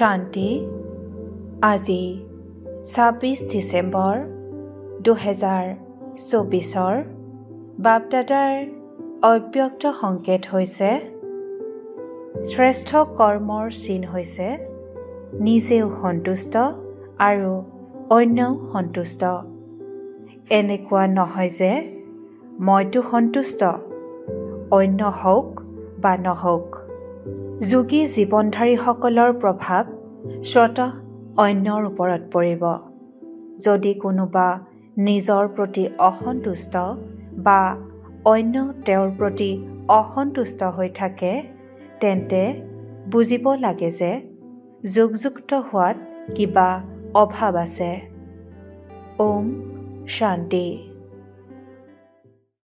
শান্তি আজি ২৬ ডিচেম্বৰ ২০২৪ বাপদাদাৰ অব্যক্ত সংকেত হৈছে শ্ৰেষ্ঠ কৰ্মৰ চিন হৈছে নিজেও সন্তুষ্ট আৰু অন্যও সন্তুষ্ট। এনেকুৱা নহয় যে মইতো সন্তুষ্ট, অন্য হওক বা নহওক। যোগী জীৱনধাৰীসকলৰ প্ৰভাৱ স্বতঃ অন্যৰ ওপৰত পৰিব। যদি কোনোবা নিজৰ প্ৰতি অসন্তুষ্ট বা অন্য তেওঁৰ প্ৰতি অসন্তুষ্ট হৈ থাকে, তেন্তে বুজিব লাগে যে যোগযুক্ত হোৱাত কিবা অভাৱ আছে। ওম শান্তি।